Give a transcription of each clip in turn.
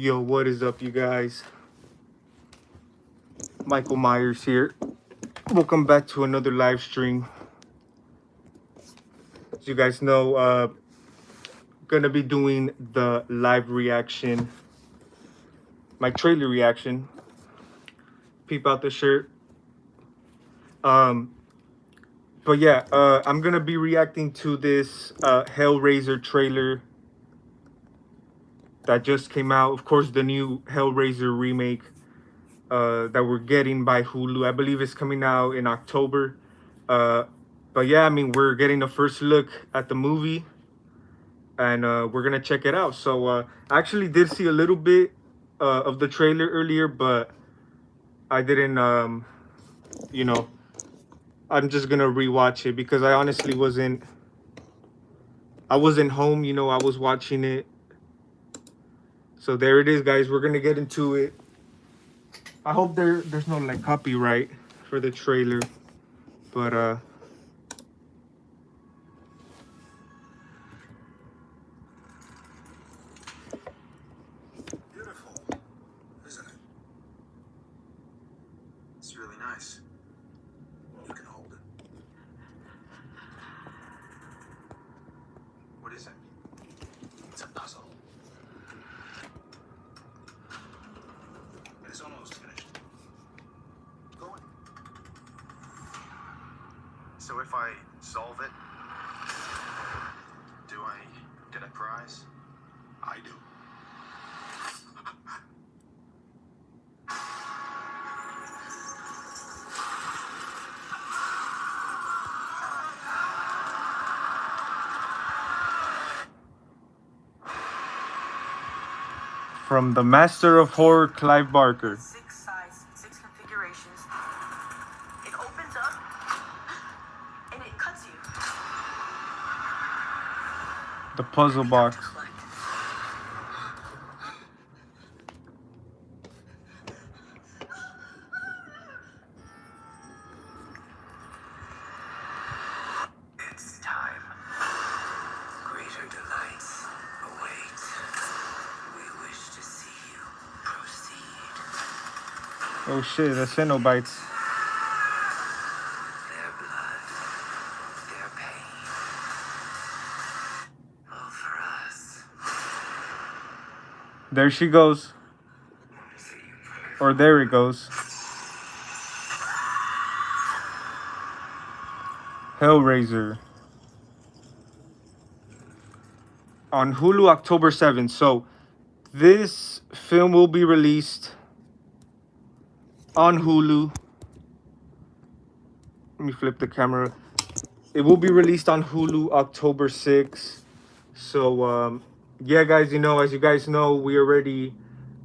Yo, what is up, you guys? Michael Myers here. Welcome back to another live stream. As you guys know, gonna be doing the live reaction, my trailer reaction. Peep out the shirt. But yeah, I'm gonna be reacting to this Hellraiser trailer that just came out. Of course, the new Hellraiser remake that we're getting by Hulu. I believe it's coming out in October. But yeah, I mean, we're getting a first look at the movie, and we're gonna check it out. So I actually did see a little bit of the trailer earlier, but I didn't, you know, I'm just gonna rewatch it because I honestly I wasn't home, I was watching it. So there it is, guys. We're gonna get into it. I hope there's no like copyright for the trailer, but Beautiful, isn't it? It's really nice. You can hold it. What is it? It's a puzzle. It's almost finished. Go on. So if I solve it, do I get a prize? I do. from the master of horror, Clive Barker. 6 size, 6 configurations. It opens up and it cuts you. The puzzle box. It's time. Greater delights await. We wish to see you proceed. Oh shit, the Cenobites. Their blood, their pain. All for us. There she goes. Or there it goes. Hellraiser. On Hulu, October 7th. So this film will be released on Hulu. Let me flip the camera. It will be released on Hulu October 6th. So yeah, guys, as you guys know, we already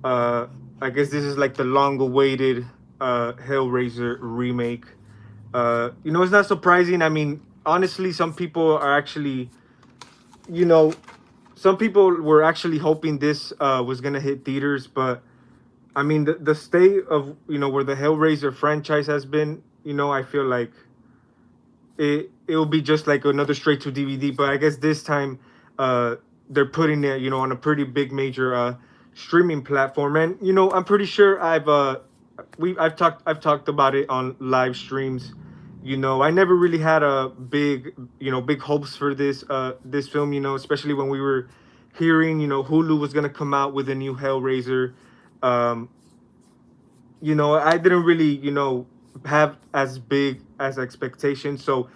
I guess this is like the long awaited Hellraiser remake. It's not surprising. I mean, honestly, some people are actually, some people were actually hoping this was gonna hit theaters, but I mean, the state of where the Hellraiser franchise has been, I feel like it will be just like another straight to DVD. But I guess this time they're putting it on a pretty big major streaming platform, and I'm pretty sure I've talked about it on live streams. I never really had a big hopes for this film, especially when we were hearing Hulu was gonna come out with a new Hellraiser. I didn't really have as big as expectations, so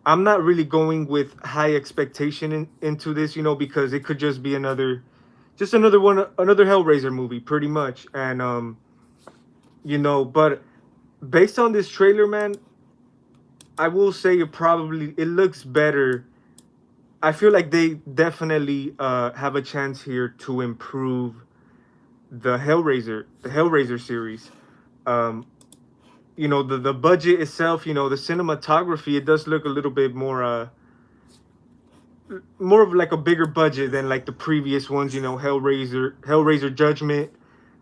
I'm not really going with high expectation into this, because it could just be another Hellraiser movie, pretty much. And but based on this trailer, man, I will say it looks better. I feel like they definitely have a chance here to improve the Hellraiser series. The budget itself, the cinematography, it does look a little bit more of like a bigger budget than like the previous ones, Hellraiser Judgment,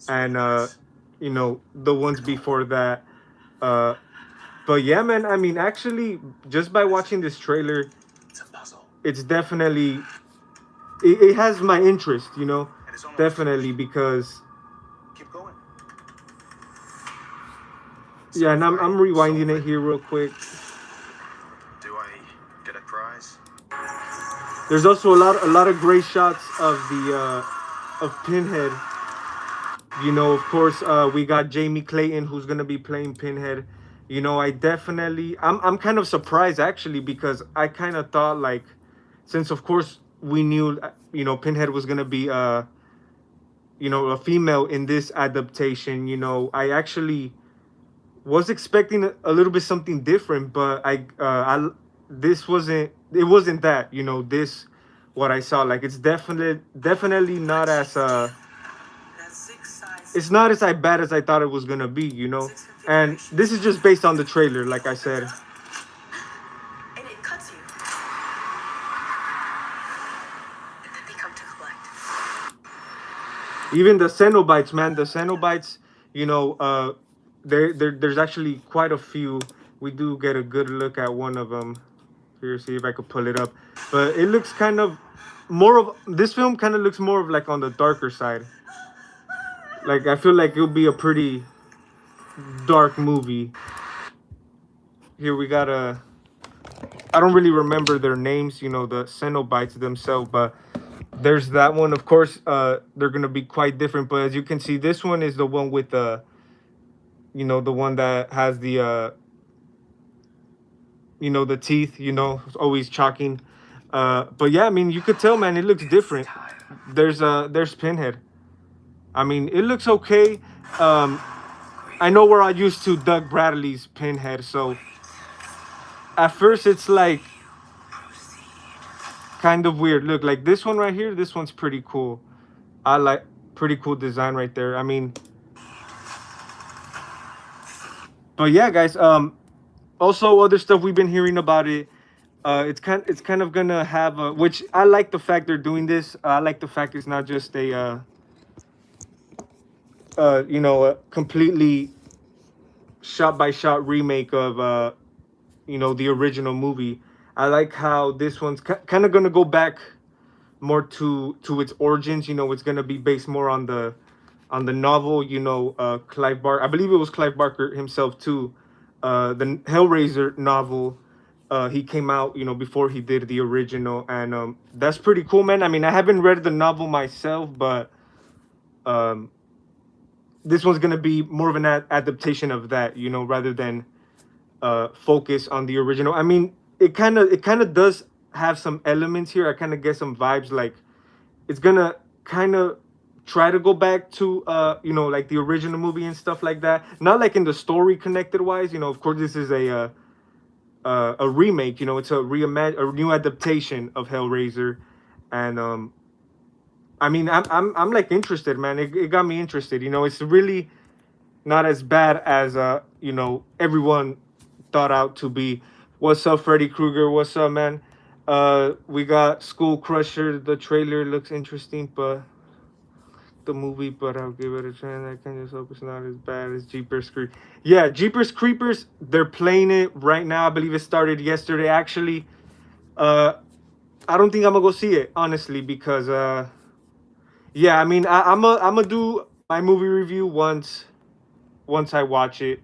and the ones before that. But yeah, man, I mean, actually, just by watching this trailer, It's a puzzle. it's definitely it has my interest, definitely, because Yeah, So and if I'm I rewinding solve it it, here real quick. do I get a prize? There's also a lot of great shots of Pinhead. You know, of course, we got Jamie Clayton who's gonna be playing Pinhead. You know, I'm kind of surprised actually because I kind of thought like, since of course we knew Pinhead was gonna be a female in this adaptation. You know, I actually was expecting a little bit something different, but I this wasn't it wasn't that. You know, this what I saw, like, it's definitely not as That's six it's sizes. not as bad as I thought it was gonna be, you know. Six And configurations. this is just based on the trailer, It like I opens said. up, and it cuts you. And then they come to collect. Even the Cenobites, man, the Cenobites, you know, there's actually quite a few. We do get a good look at one of them. Here, see if I could pull it up. But it looks kind of more of this film kind of looks more of like on the darker side. Like I feel like it'll be a pretty dark movie. Here we got a. I don't really remember their names, you know, the Cenobites themselves, but there's that one. Of course, they're gonna be quite different. But as you can see, this one is the one with the one that has the teeth. Always chalking. But yeah, I mean, you could tell, man, it looks different. There's Pinhead. I mean, it looks okay. Um, I know we're all used to Doug Bradley's Pinhead, so at first it's like kind of weird. Look, like this one right here, this one's pretty cool. I like pretty cool design right there. I mean, but yeah, guys. Also other stuff we've been hearing about it. It's kind of gonna have which I like the fact they're doing this. I like the fact it's not just a completely shot by shot remake of the original movie. I like how this one's kind of gonna go back more to its origins. It's gonna be based more on the novel. Clive Barker. I believe it was Clive Barker himself too. The Hellraiser novel. He came out, before he did the original, and that's pretty cool, man. I mean, I haven't read the novel myself, but um, this one's gonna be more of an adaptation of that, rather than focus on the original. I mean, it kind of does have some elements here. I kind of get some vibes like it's gonna kind of try to go back to like the original movie and stuff like that. Not like in the story connected wise. Of course, this is a remake. It's a new adaptation of Hellraiser, and I mean, I'm like interested, man. It got me interested. It's really not as bad as everyone thought out to be. What's up, Freddy Krueger? What's up, man? We got School Crusher. The trailer looks interesting, but the movie, but I'll give it a chance. I can just hope it's not as bad as Jeepers Creepers. Yeah, Jeepers Creepers. They're playing it right now. I believe it started yesterday. Actually, uh, I don't think I'm gonna go see it honestly because yeah, I mean, I'm gonna do my movie review once I watch it.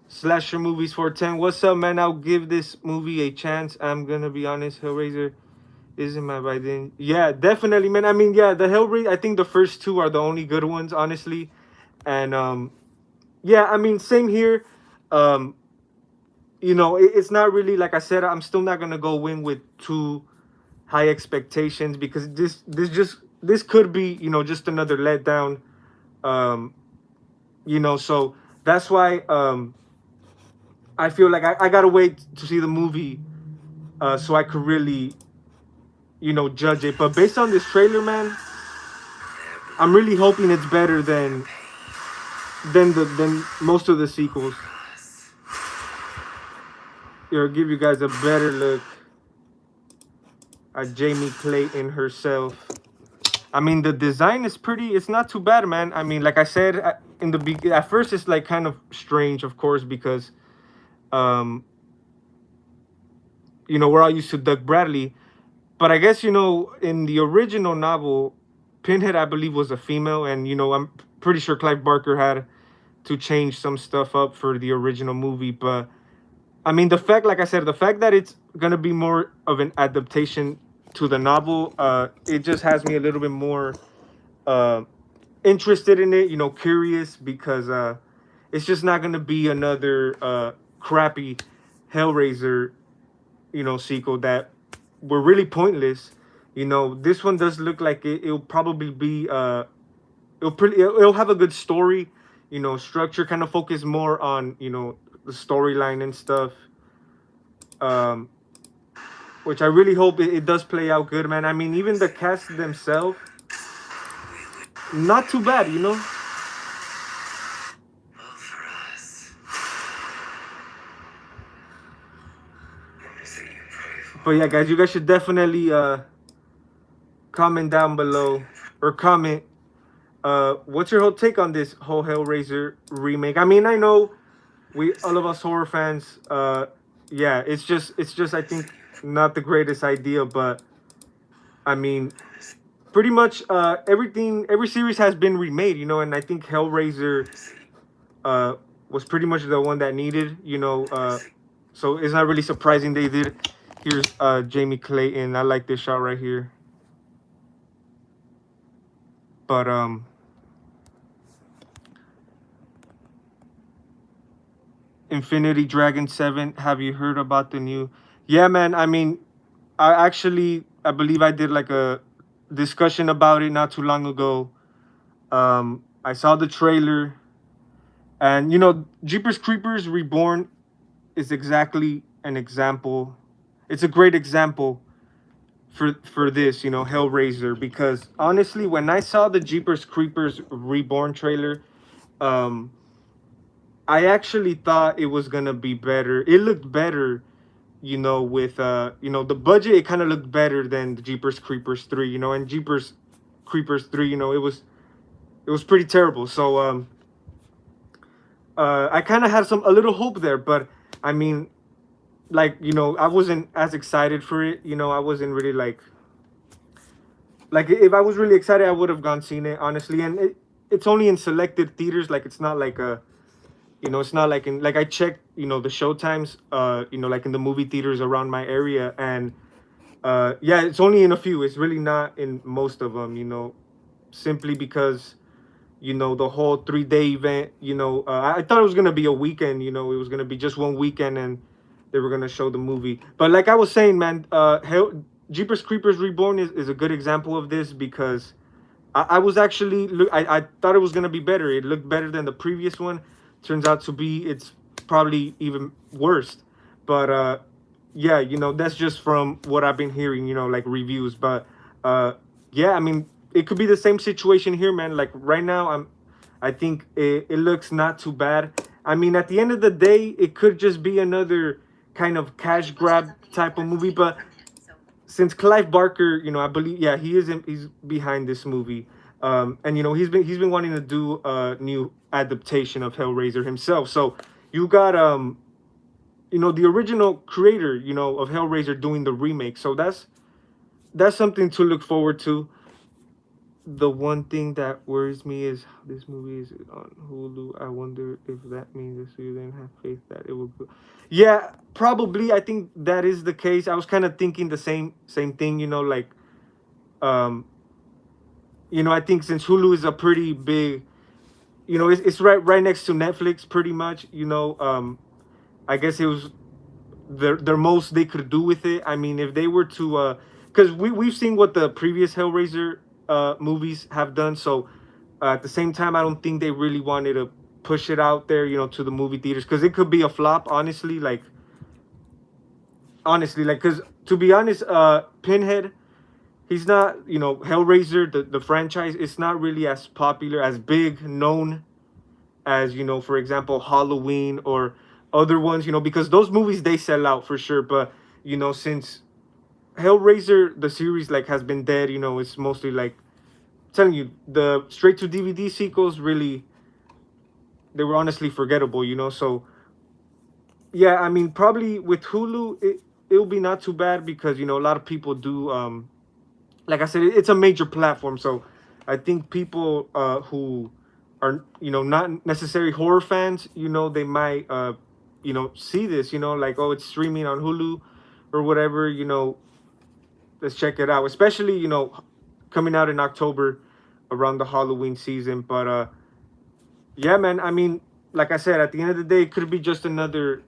Slasher movies 410. What's up, man? I'll give this movie a chance. I'm gonna be honest. Hellraiser isn't my right then. Yeah, definitely, man. I mean, yeah, the Hellraiser. I think the first two are the only good ones, honestly. And yeah, I mean, same here. Um, it's not really like I said. I'm still not gonna go in with too high expectations because this could be just another letdown. Um, so that's why I feel like I gotta wait to see the movie so I could really judge it. But based on this trailer, man, I'm really hoping it's better than most of the sequels. It'll give you guys a better look at Jamie Clayton herself. I mean, the design is pretty. It's not too bad, man. I mean, like I said in the beginning, at first it's like kind of strange, of course, because um, we're all used to Doug Bradley, but I guess in the original novel, Pinhead, I believe, was a female, and I'm pretty sure Clive Barker had to change some stuff up for the original movie. But I mean, the fact, like I said, the fact that it's gonna be more of an adaptation to the novel, it just has me a little bit more uh, interested in it. Curious because it's just not gonna be another crappy Hellraiser, sequel that were really pointless. This one does look like it'll probably be it'll have a good story, structure, kind of focus more on the storyline and stuff. Um, which I really hope it does play out good, man. I mean, even the cast themselves, not too bad. All for us. Anything you pray for. But yeah, guys, you guys should definitely comment down below or comment what's your whole take on this whole Hellraiser remake. I mean, I know we all of us horror fans, yeah, it's just I think not the greatest idea, but I mean, pretty much every series has been remade, and I think Hellraiser uh was pretty much the one that needed, so it's not really surprising they did. Here's Jamie Clayton. I like this shot right here. But Infinity Dragon 7, have you heard about the new? Yeah, man. I mean, I believe I did like a discussion about it not too long ago. I saw the trailer, and Jeepers Creepers Reborn is exactly an example. It's a great example for this, Hellraiser, because honestly, when I saw the Jeepers Creepers Reborn trailer, um I actually thought it was gonna be better. It looked better, with the budget. It kind of looked better than the Jeepers Creepers 3, and Jeepers Creepers 3, it was pretty terrible. So I kind of had a little hope there, but I mean, like, I wasn't as excited for it. I wasn't really like if I was really excited, I would have gone seen it, honestly. And it's only in selected theaters. Like, it's not like a it's not like in, like, I checked, the show times, like in the movie theaters around my area, and yeah, it's only in a few. It's really not in most of them, simply because the whole 3-day event. I thought it was gonna be a weekend. It was gonna be just one weekend, and they were gonna show the movie. But like I was saying, man, Jeepers Creepers Reborn is a good example of this, because I was actually I thought it was gonna be better. It looked better than the previous one. Turns out to be it's probably even worse. But yeah, that's just from what I've been hearing, like reviews. But yeah, I mean, it could be the same situation here, man. Like right now, I think it looks not too bad. I mean, at the end of the day, it could just be another kind of cash grab type of movie. But since Clive Barker, I believe, yeah, he's behind this movie. And he's been wanting to do a new adaptation of Hellraiser himself. So you got the original creator, of Hellraiser doing the remake. So that's something to look forward to. The one thing that worries me is this movie is on Hulu. I wonder if that means the studio didn't have faith that it will go. Yeah, probably. I think that is the case. I was kind of thinking the same thing. Like, um, I think since Hulu is a pretty big, it's right next to Netflix, pretty much. I guess it was their most they could do with it. I mean, if they were to, because we've seen what the previous Hellraiser movies have done. So at the same time, I don't think they really wanted to push it out there, to the movie theaters, because it could be a flop. Honestly, like, because to be honest, Pinhead, he's not, Hellraiser, the franchise, it's not really as popular, as big known as, for example, Halloween or other ones, because those movies, they sell out for sure. But, since Hellraiser, the series, like, has been dead, it's mostly like, I'm telling you, the straight to DVD sequels, really, they were honestly forgettable, So, yeah, I mean, probably with Hulu, it'll be not too bad, because, a lot of people do, like I said, it's a major platform. So I think people who are, not necessarily horror fans, they might see this, like, oh, it's streaming on Hulu or whatever, let's check it out, especially, coming out in October around the Halloween season. But yeah, man, I mean, like I said, at the end of the day, it could be just another,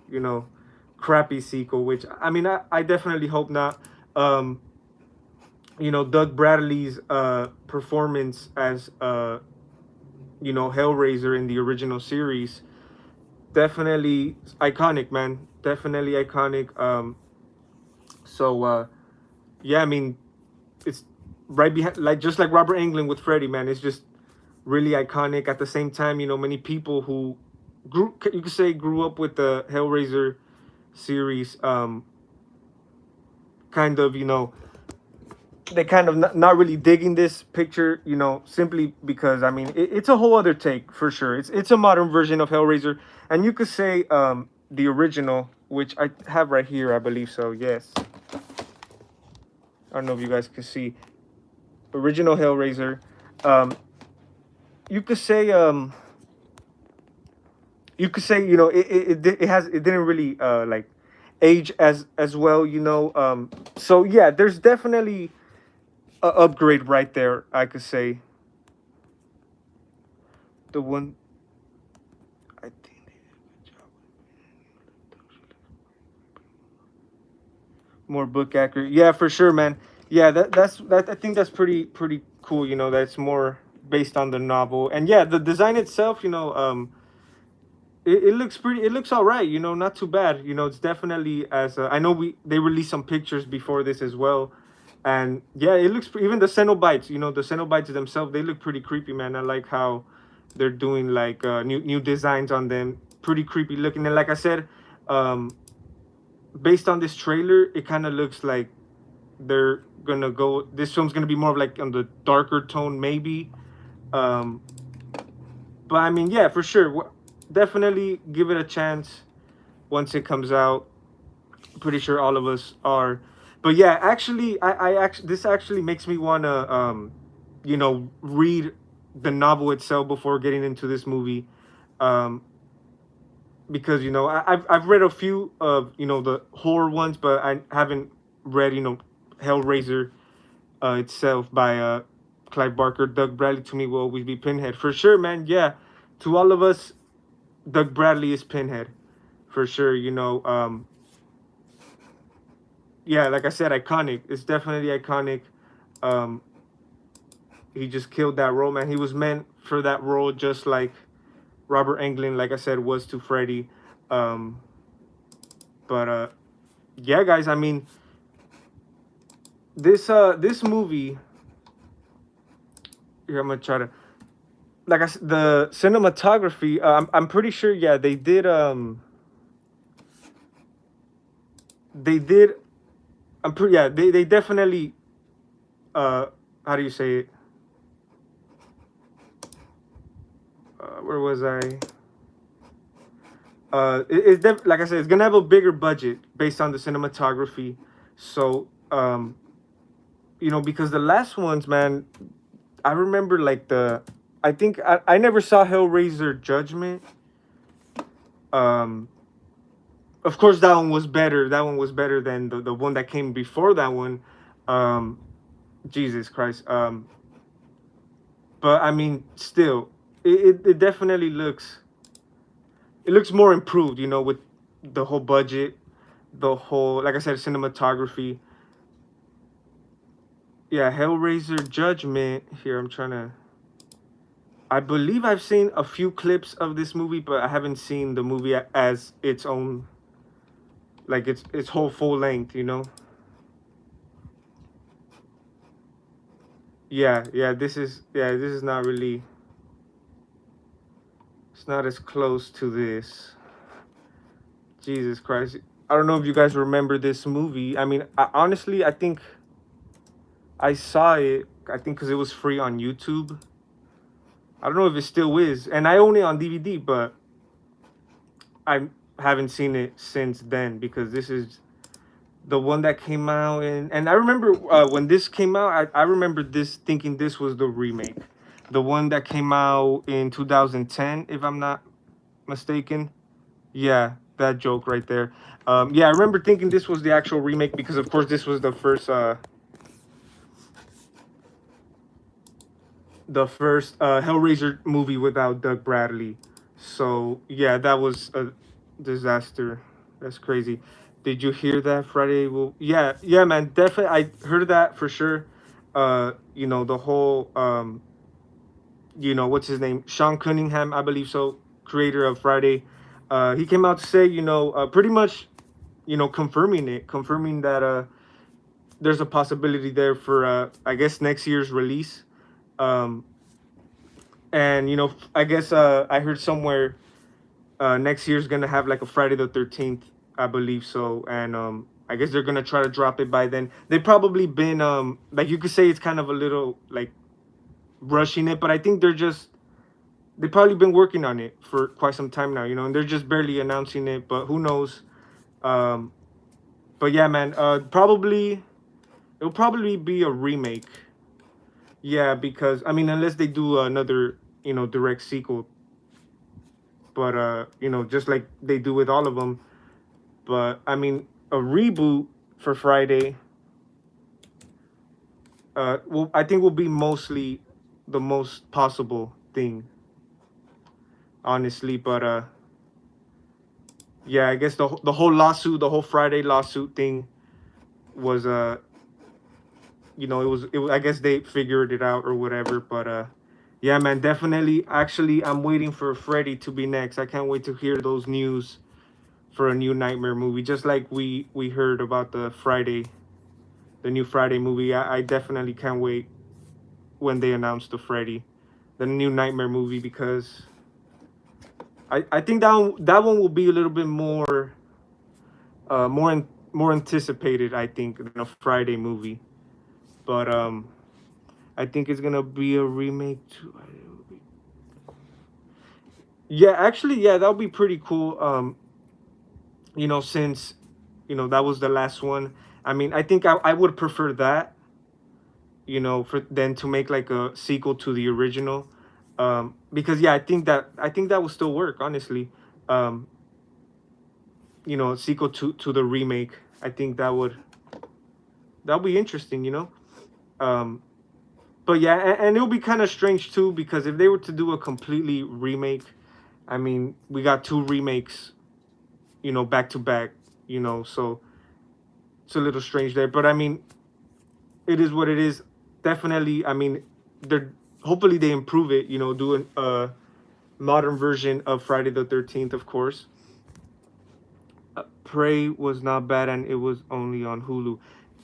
crappy sequel, which, I mean, I definitely hope not. um Doug Bradley's performance as Hellraiser in the original series, definitely iconic, man. Definitely iconic. So yeah, I mean, it's right behind, like, just like Robert Englund with Freddy, man. It's just really iconic. At the same time, many people who you could say, grew up with the Hellraiser series, kind of, they kind of not really digging this picture, simply because, I mean, it's a whole other take for sure. It's a modern version of Hellraiser, and you could say the original, which I have right here, I believe so. Yes, I don't know if you guys can see original Hellraiser. Um, you could say it didn't really like age as well, so yeah, there's definitely a upgrade right there, I could say. The one, I think they did a good job. More book accurate, yeah, for sure, man. Yeah, that I think that's pretty cool, that's more based on the novel. And yeah, the design itself, it looks pretty, it looks all right, not too bad. It's definitely, as I know, they released some pictures before this as well. And yeah, it looks even the Cenobites, the Cenobites themselves, they look pretty creepy, man. I like how they're doing, like, new designs on them, pretty creepy looking. And like I said, um based on this trailer, it kind of looks like they're gonna go, this film's gonna be more of, like, on the darker tone, maybe. um but I mean, yeah, for sure, definitely give it a chance once it comes out. Pretty sure all of us are. But yeah, actually, I actually, this actually makes me want to read the novel itself before getting into this movie. um because, I've read a few of, the horror ones, but I haven't read, Hellraiser itself by Clive Barker. Doug Bradley to me will always be Pinhead for sure, man. Yeah, to all of us, Doug Bradley is Pinhead for sure. Yeah, like I said, iconic. It's definitely iconic. Um, he just killed that role, man. He was meant for that role, just like Robert Englund, like I said, was to Freddy. Um, but yeah, guys. I mean, this movie. Here, I'm gonna try to, like the cinematography. I'm pretty sure. Yeah, they did. They did. I'm pretty. Yeah, they definitely. Uh, how do you say it? Where was I? Like I said, it's gonna have a bigger budget based on the cinematography. So, because the last ones, man, I remember, like, I think I never saw Hellraiser Judgment. Um, of course, that one was better. That one was better than the one that came before that one. Um, Jesus Christ. But I mean, still, it definitely looks, it looks more improved, with the whole budget, the whole, like I said, cinematography. Yeah, Hellraiser Judgment. Here, I'm trying to. I believe I've seen a few clips of this movie, but I haven't seen the movie as its own, like its whole full length. Yeah. This is not really. It's not as close to this. Jesus Christ. I don't know if you guys remember this movie. I mean, honestly, I think I saw it. I think because it was free on YouTube. I don't know if it still is, and I own it on DVD, but I haven't seen it since then, because this is the one that came out. And I remember when this came out, I remember this, thinking this was the remake. the one that came out in 2010, if I'm not mistaken. Yeah, that joke right there. Yeah, I remember thinking this was the actual remake because, of course, this was the first Hellraiser movie without Doug Bradley. So yeah, that was a disaster. That's crazy. Did you hear that Friday? Well, yeah, yeah, man, definitely. I heard that for sure. The whole what's his name? Sean Cunningham, I believe so, creator of Friday. He came out to say, pretty much, confirming that there's a possibility there for I guess next year's release. Um, and I guess I heard somewhere next year's gonna have like a Friday the 13th, I believe so, and I guess they're gonna try to drop it by then. They've probably been like you could say it's kind of a little like rushing it, but I think they've probably been working on it for quite some time now, and they're just barely announcing it, but who knows? Um, but yeah, man, it'll probably be a remake. Yeah, because I mean, unless they do another, direct sequel, but just like they do with all of them. But I mean, a reboot for Friday, well, I think will be mostly the most possible thing, honestly. But yeah, I guess the whole lawsuit, the whole Friday lawsuit thing was it was, I guess they figured it out or whatever. But yeah, man, definitely. Actually, I'm waiting for Freddy to be next. I can't wait to hear those news for a new Nightmare movie. Just like we heard about the new Friday movie. I definitely can't wait when they announce the new Nightmare movie, because I think that one will be a little bit more more anticipated, I think, than a Friday movie. But I think it's gonna be a remake too. Yeah, actually, yeah, that would be pretty cool. Since that was the last one. I mean, I think I would prefer that, for then to make like a sequel to the original. Because yeah, I think that will still work, honestly. Um, sequel to the remake. I think that'll be interesting. Um, but yeah, and it'll be kind of strange too, because if they were to do a completely remake, I mean, we got two remakes, back to back. So it's a little strange there. But I mean, it is what it is. Definitely, I mean, they're hopefully they improve it. Do a modern version of Friday the 13th, of course. Prey was not bad, and it was only on Hulu.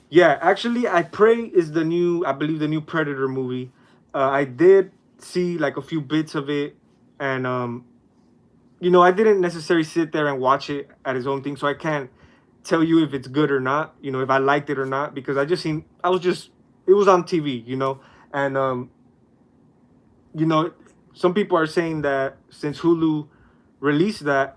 Yeah, actually, I Prey is I believe, the new Predator movie. I did see like a few bits of it, and I didn't necessarily sit there and watch it at its own thing, so I can't tell you if it's good or not. If I liked it or not, because it was on TV, and some people are saying that since Hulu released that,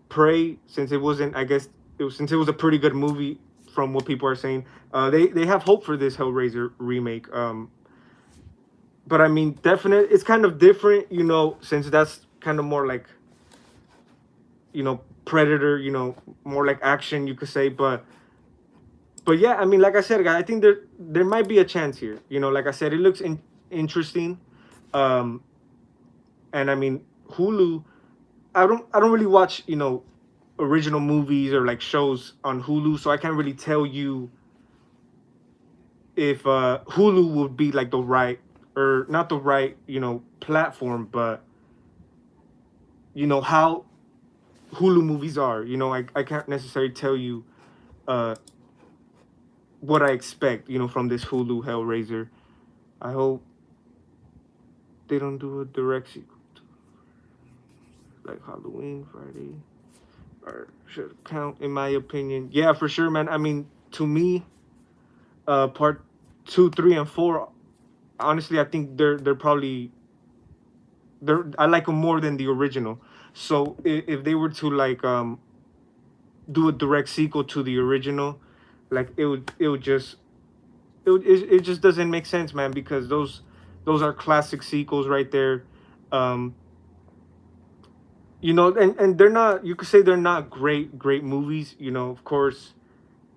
Prey, since it wasn't, I guess, since it was a pretty good movie from what people are saying, they have hope for this Hellraiser remake. But I mean, definitely, it's kind of different, since that's kind of more like, Predator, more like action, you could say. But yeah, I mean, like I said, guys, I think there might be a chance here. Like I said, it looks interesting. Um, and I mean, Hulu. I don't really watch original movies or like shows on Hulu, so I can't really tell you if Hulu would be like the right, or not the right platform, but how Hulu movies are. I can't necessarily tell you uh what I expect from this Hulu Hellraiser. I hope they don't do a direct sequel like Halloween Friday, or should count, in my opinion. Yeah, for sure, man. I mean, to me, part 2, 3, and 4, honestly, I think they're probably I like them more than the original. So if they were to like do a direct sequel to the original, like it just it just doesn't make sense, man, because those those are classic sequels right there. Um, and they're not. You could say they're not great movies. Of course,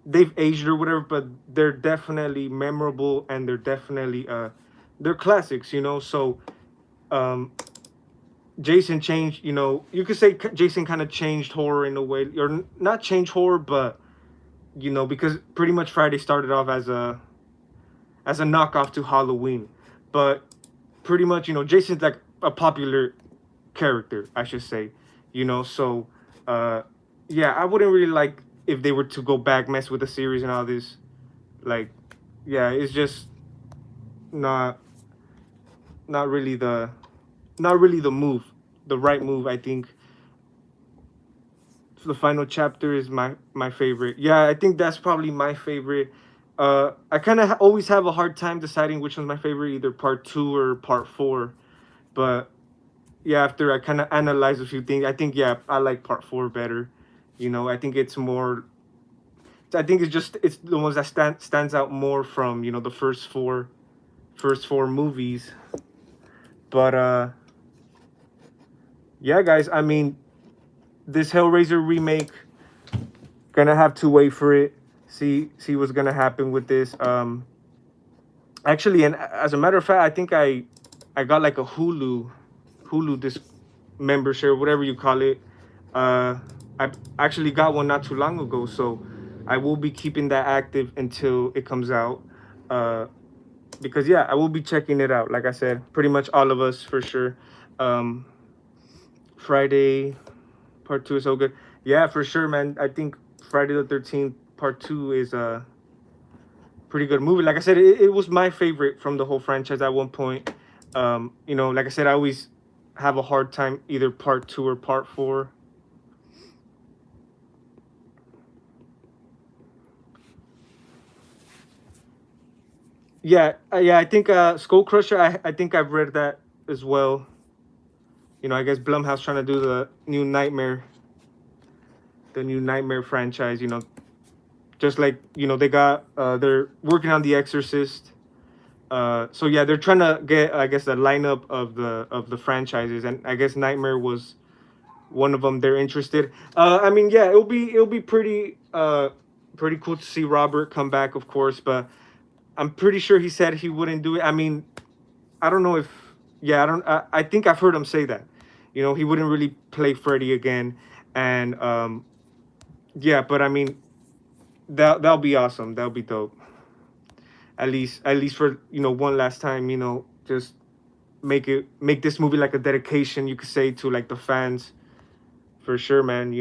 they've aged or whatever, but they're definitely memorable and they're definitely they're classics. So um, Jason changed. You could say Jason kind of changed horror in a way, or not change horror, but because pretty much Friday started off as a knockoff to Halloween, but pretty much Jason's like a popular character, I should say. So uh, yeah, I wouldn't really like if they were to go back mess with the series and all this. Like, yeah, it's just not not really the not really the right move. I think the final chapter is my favorite. Yeah, I think that's probably my favorite. I kind of always have a hard time deciding which one's my favorite, either part two or part four. But yeah, after I kind of analyze a few things, I think yeah, I like part four better. I think it's more. I think it's the ones that stands out more from the first four movies. But yeah, guys, I mean, this Hellraiser remake, gonna have to wait for it. See what's gonna happen with this. Actually, and as a matter of fact, I think I got like a Hulu this membership, whatever you call it. I actually got one not too long ago, so I will be keeping that active until it comes out. Uh, because yeah, I will be checking it out. Like I said, pretty much all of us for sure. Um, Friday part two is so good. Yeah, for sure, man. I think Friday the 13th part two is a pretty good movie. Like I said, it was my favorite from the whole franchise at one point. Like I said, I always have a hard time either part two or part four. Yeah, I think Skull Crusher. I think I've read that as well. I guess Blumhouse trying to do the new Nightmare franchise. Just like they got they're working on The Exorcist. So yeah, they're trying to get, I guess, the lineup of the franchises, and I guess Nightmare was one of them. They're interested. I mean, yeah, it'll be pretty cool to see Robert come back, of course, but I'm pretty sure he said he wouldn't do it. I mean, I don't know if, yeah, I don't. I think I've heard him say that. He wouldn't really play Freddy again, and yeah, but I mean, that'll be awesome. That'll be dope. At least for one last time. Just make this movie like a dedication, you could say, to like the fans, for sure, man.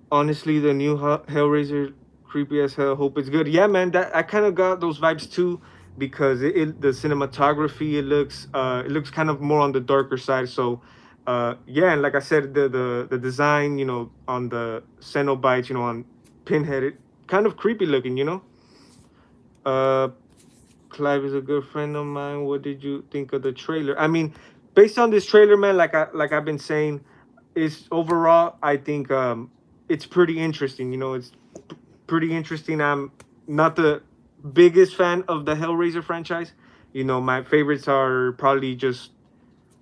Honestly, the new Hellraiser, creepy as hell. Hope it's good. Yeah, man. That I kind of got those vibes too, because the cinematography, it looks kind of more on the darker side. So, yeah, and like I said, the design, on the Cenobites, on Pinhead, it kind of creepy looking. Uh, Clive is a good friend of mine. What did you think of the trailer? I mean, based on this trailer, man, like I've been saying, is overall, I think it's pretty interesting. It's pretty interesting. I'm not the biggest fan of the Hellraiser franchise. My favorites are probably just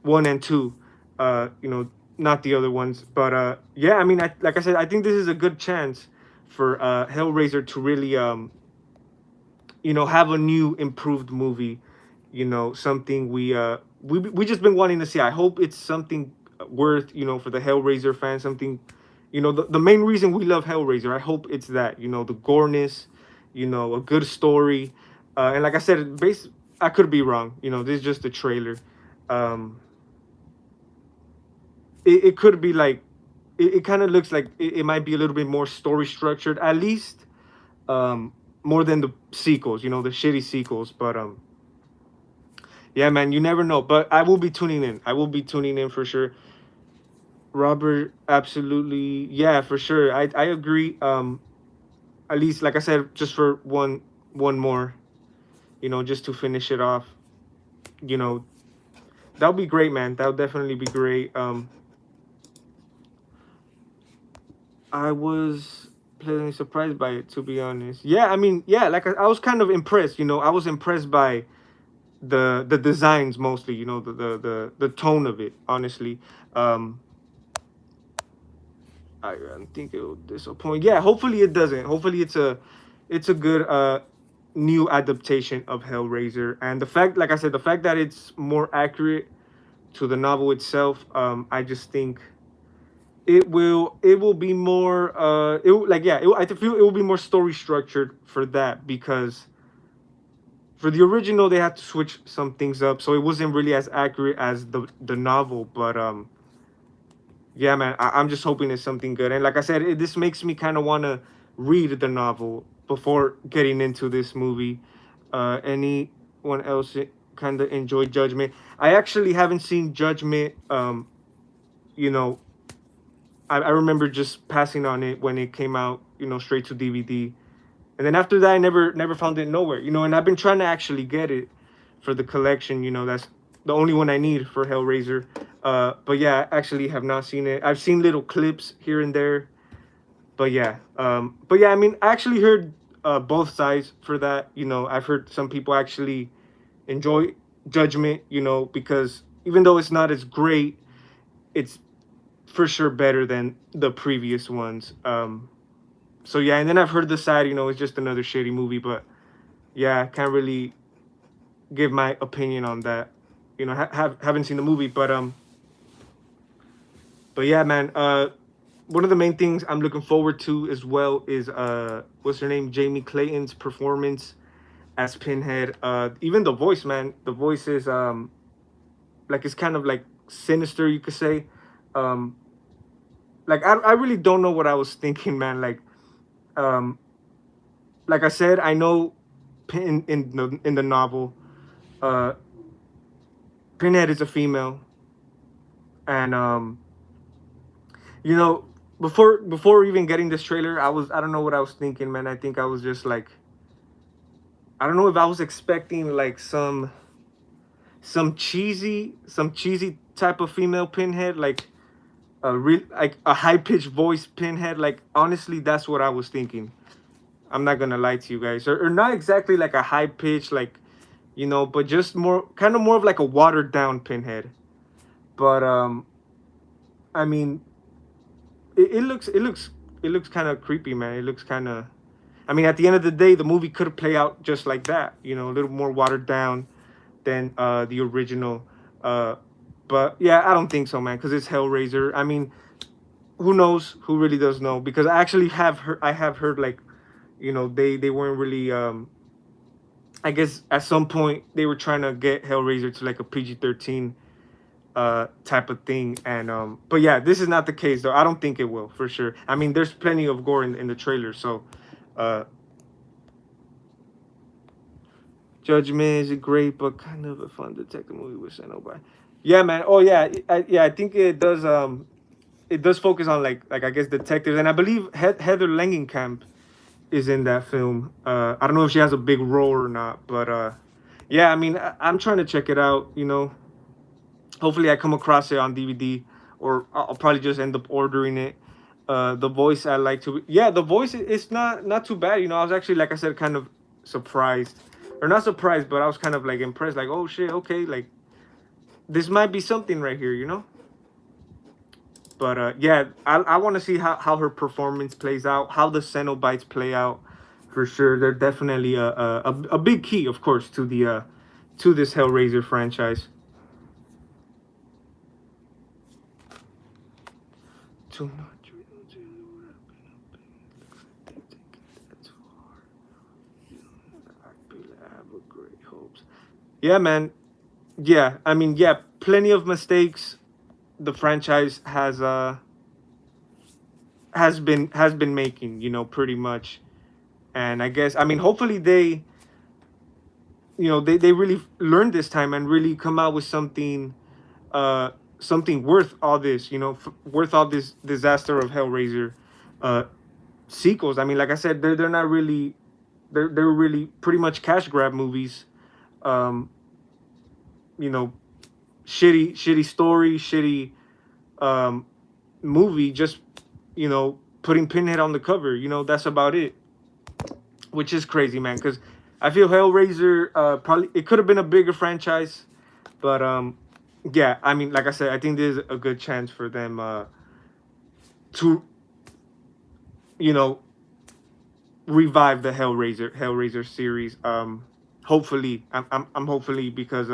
one and two. Not the other ones. But yeah, I mean, like I said, I think this is a good chance for Hellraiser to really have a new improved movie. Something we just been wanting to see. I hope it's something worth, for the Hellraiser fans, something, the main reason we love Hellraiser. I hope it's that, the goreness, a good story. And like I said, I could be wrong. This is just a trailer. um it could be like, it kind of looks like it might be a little bit more story structured, at least, more than the sequels, the shitty sequels. But yeah, man, you never know. But I will be tuning in. I will be tuning in for sure. Robert, absolutely, yeah, for sure. I agree. At least, like I said, just for one more, just to finish it off. You know, that'll be great, man. That'll definitely be great. I was pleasantly surprised by it, to be honest. Yeah, I mean, yeah, like I was kind of impressed. I was impressed by the designs mostly, the tone of it. Honestly, um, I don't think it will disappoint. Yeah, hopefully it doesn't. Hopefully it's a good new adaptation of Hellraiser, and the fact, like I said, the fact that it's more accurate to the novel itself, I just think it will be more I feel it will be more story structured for that, because for the original they had to switch some things up, so it wasn't really as accurate as the novel. But yeah, man, I'm just hoping it's something good. And like I said, this makes me kind of want to read the novel before getting into this movie. Anyone else kind of enjoy Judgment? I actually haven't seen Judgment. You know, I remember just passing on it when it came out, straight to DVD. And then after that, I never found it nowhere. And I've been trying to actually get it for the collection. That's the only one I need for Hellraiser. But yeah, I actually have not seen it. I've seen little clips here and there. But yeah, I mean, I actually heard both sides for that. I've heard some people actually enjoy Judgment, because even though it's not as great, it's for sure better than the previous ones. So yeah, and then I've heard the side, it's just another shitty movie. But yeah, I can't really give my opinion on that. Haven't seen the movie, but yeah, man. One of the main things I'm looking forward to as well is what's her name, Jamie Clayton's performance as Pinhead. Even the voice, man. The voice is like, it's kind of like sinister, you could say. Um, like I really don't know what I was thinking, man. Um, like I said, I know in the novel, uh, Pinhead is a female, and you know, before even getting this trailer, I don't know what I was thinking, man. I think I was just like, I don't know if I was expecting like some cheesy type of female Pinhead, like like a high pitched voice Pinhead. Like, honestly, that's what I was thinking. I'm not gonna lie to you guys, or not exactly like a high pitch, like, but just more of like a watered down Pinhead. But I mean, it looks kind of creepy, man. It looks kind of. I mean, at the end of the day, the movie could play out just like that. A little more watered down than the original. Uh, but yeah, I don't think so, man, because it's Hellraiser. I mean, who knows? Who really does know? Because I actually have heard. I have heard, like, they weren't really. I guess at some point they were trying to get Hellraiser to like a PG-13 type of thing. And but yeah, this is not the case, though. I don't think it will, for sure. I mean, there's plenty of gore in the trailer. So uh Judgment is a great but kind of a fun detective movie with Seno by. Yeah, man. Oh yeah, I think it does focus on, like I guess, detectives. And I believe Heather Langenkamp is in that film. I don't know if she has a big role or not, but yeah, I mean, I'm trying to check it out. Hopefully I come across it on DVD, or I'll probably just end up ordering it. The voice I like to, yeah, the voice is not too bad. I was actually, like I said, kind of surprised, or not surprised, but I was kind of like impressed. Like, oh shit, okay, like this might be something right here. But yeah, I want to see how her performance plays out, how the Cenobites play out. For sure, they're definitely a big key, of course, to this Hellraiser franchise. Too much. Yeah, man. Yeah, I mean, yeah, plenty of mistakes the franchise has been making, pretty much. And I guess, I mean, hopefully they really learn this time and really come out with uh something worth all this, worth all this disaster of Hellraiser uh sequels. I mean, like I said, they're not really, they're really pretty much cash grab movies. um you know shitty story, shitty um movie, just putting Pinhead on the cover. That's about it, which is crazy, man. Because I feel Hellraiser probably it could have been a bigger franchise, but yeah, I mean, like I said, I think there's a good chance for them to you know revive the Hellraiser series. Hopefully, I'm hopefully because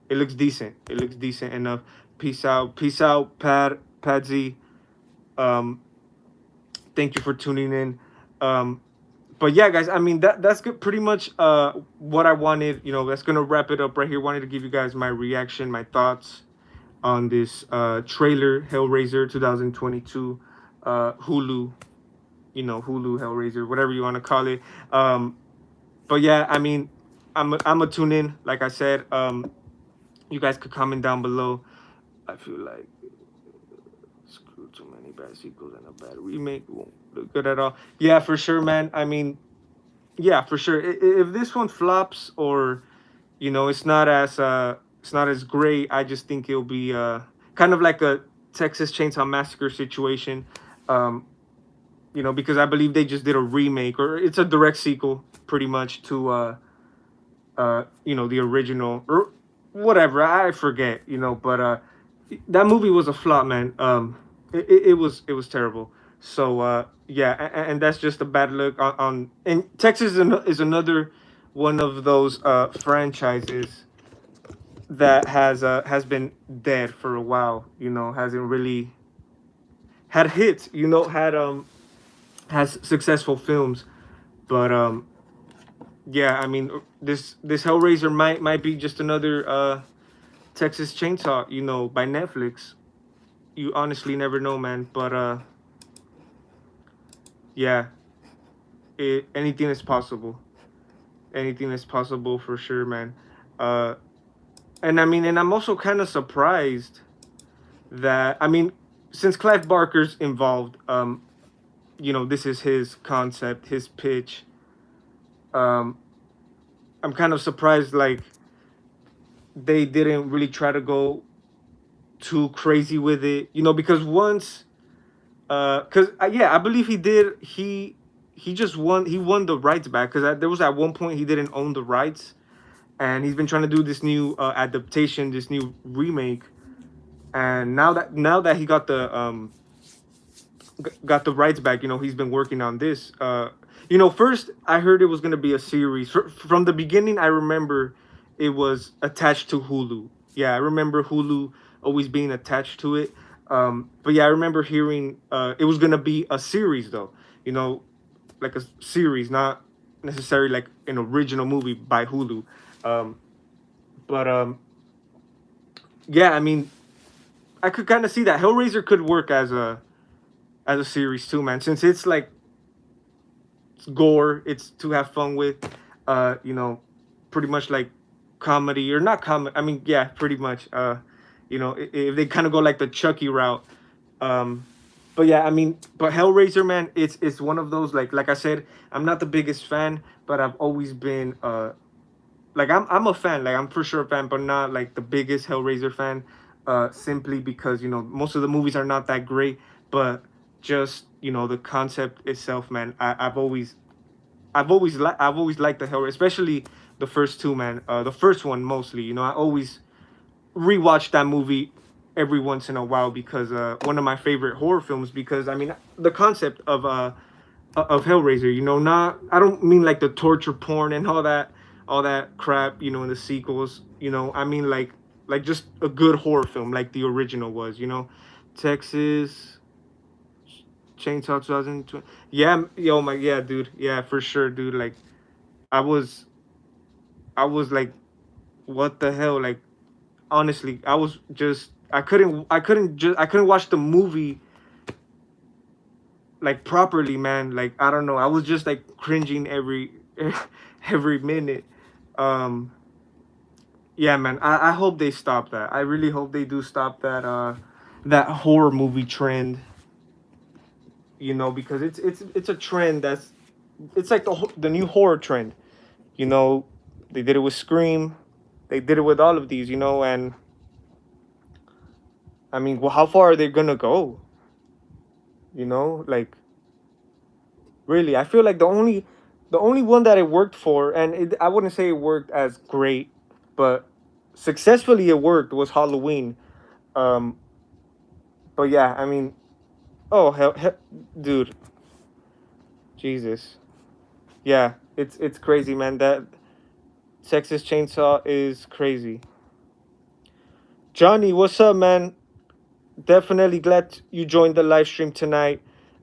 it looks decent. It looks decent enough. Peace out, Padsy. Um, thank you for tuning in. But yeah, guys, I mean that's good. Pretty much what I wanted. That's gonna wrap it up right here. Wanted to give you guys my reaction, my thoughts on this trailer, Hellraiser 2022, Hulu. Hulu Hellraiser, whatever you want to call it. But yeah, I mean, I'm a tune in. Like I said, you guys could comment down below. I feel like screw too many bad sequels and a bad remake won't look good at all. Yeah, for sure, man. I mean, yeah, for sure. If this one flops or it's not as great, I just think it'll be kind of like a Texas Chainsaw Massacre situation. Um, because I believe they just did a remake or it's a direct sequel, pretty much to the original or whatever. I forget, but that movie was a flop, man. It was terrible. So yeah, and that's just a bad look on and Texas is another one of those franchises that has been dead for a while. Hasn't really had hits. Had has successful films, but yeah, I mean this Hellraiser might be just another Texas Chainsaw, by Netflix. You honestly never know, man. But yeah, anything is possible. Anything is possible for sure, man. Uh, and I mean, and I'm also kind of surprised that since Clive Barker's involved, this is his concept, his pitch. Um, I'm kind of surprised, like they didn't really try to go too crazy with it, because once because yeah, I believe he just won the rights back because there was at one point he didn't own the rights, and he's been trying to do this new adaptation, this new remake, and now that he got the rights back, he's been working on this. First I heard it was gonna be a series. From the beginning, I remember it was attached to Hulu. Yeah, I remember Hulu always being attached to it. But yeah, I remember hearing it was gonna be a series though. Like a series, not necessarily like an original movie by Hulu. Um, but yeah, I mean, I could kind of see that Hellraiser could work as a series too, man. Since it's like it's gore, it's to have fun with. Pretty much like comedy or not comedy. I mean, yeah, pretty much. If they kind of go like the Chucky route. Um, but yeah, I mean, but Hellraiser, man, it's one of those like I said, I'm not the biggest fan, but I've always been like I'm a fan, like I'm for sure a fan, but not like the biggest Hellraiser fan. Simply because most of the movies are not that great, but just the concept itself, man. I've always liked the Hellraiser, especially the first two, man. The first one mostly. I always rewatch that movie every once in a while because one of my favorite horror films. Because I mean, the concept of Hellraiser. Not I don't mean like the torture porn and all that crap. In the sequels. I mean like just a good horror film like the original was. Texas Chainsaw 2020. Yeah, yo, my yeah, dude. Yeah, for sure, dude. Like, I was, I was like, what the hell? Like, honestly, I was just, I couldn't watch the movie like properly, man. Like, I don't know. I was just like cringing every minute. Um, yeah, man. I hope they stop that. I really hope they do stop that horror movie trend. Because it's a trend it's like the new horror trend. You know, they did it with Scream, they did it with all of these. And I mean, well, how far are they gonna go? Like really, I feel like the only The only one that it worked for, and I wouldn't say it worked as great, but successfully it worked, was Halloween. Um, but yeah, I mean, oh dude, Jesus, yeah, it's crazy, man. That Texas Chainsaw is crazy. Johnny, what's up, man? Definitely glad you joined the live stream tonight.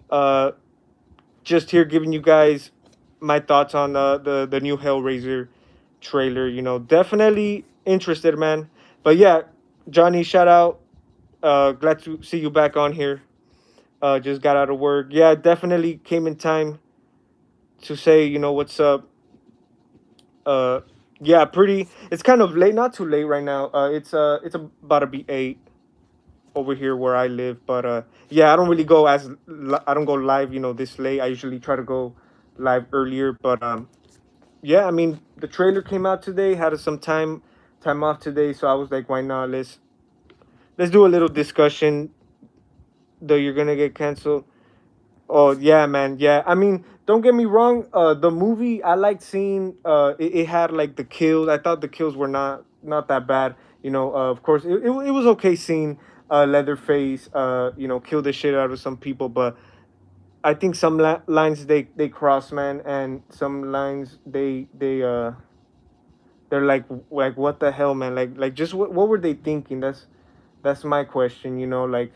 Uh, just here giving you guys my thoughts on the new Hellraiser trailer. You know, definitely interested, man. But yeah, Johnny, shout out. Glad to see you back on here. Just got out of work. Yeah, definitely came in time to say, you know, what's up. Uh, yeah, pretty. It's kind of late, not too late right now. It's about to be 8 over here where I live. But yeah, I don't really go I don't go live, you know, this late. I usually try to go live earlier. But yeah, I mean, the trailer came out today. Had some time off today, so I was like, why not? Let's do a little discussion. Though you're gonna get canceled. Oh yeah, man. Yeah, I mean, don't get me wrong. The movie I liked seeing. It had like the kills. I thought the kills were not that bad. You know, of course, it was okay seeing Leatherface. You know, kill the shit out of some people, but I think some lines they cross, man, and some lines they're like what the hell, man? Like just what were they thinking? That's my question. You know, like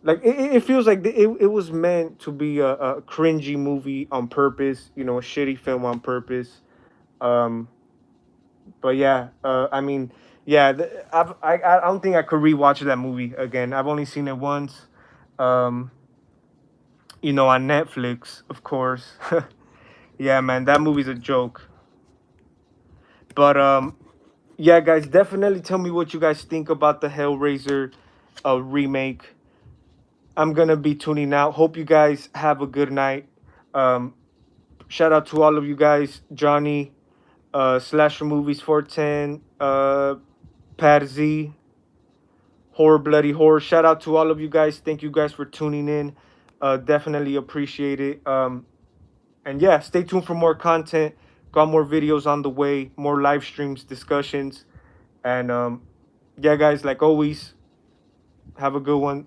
it feels like it was meant to be a cringy movie on purpose. You know, a shitty film on purpose. Um, but yeah, I mean, yeah, I don't think I could rewatch that movie again. I've only seen it once. Um, you know, on Netflix, of course. Yeah, man, that movie's a joke. But yeah, guys, definitely tell me what you guys think about the Hellraiser remake. I'm gonna be tuning out. Hope you guys have a good night. Um, shout out to all of you guys, Johnny, Slasher Movies 410, Pat Z, Horror Bloody Horror. Shout out to all of you guys. Thank you guys for tuning in. Definitely appreciate it. And yeah, stay tuned for more content. Got more videos on the way, more live streams, discussions, and yeah, guys, like always, have a good one.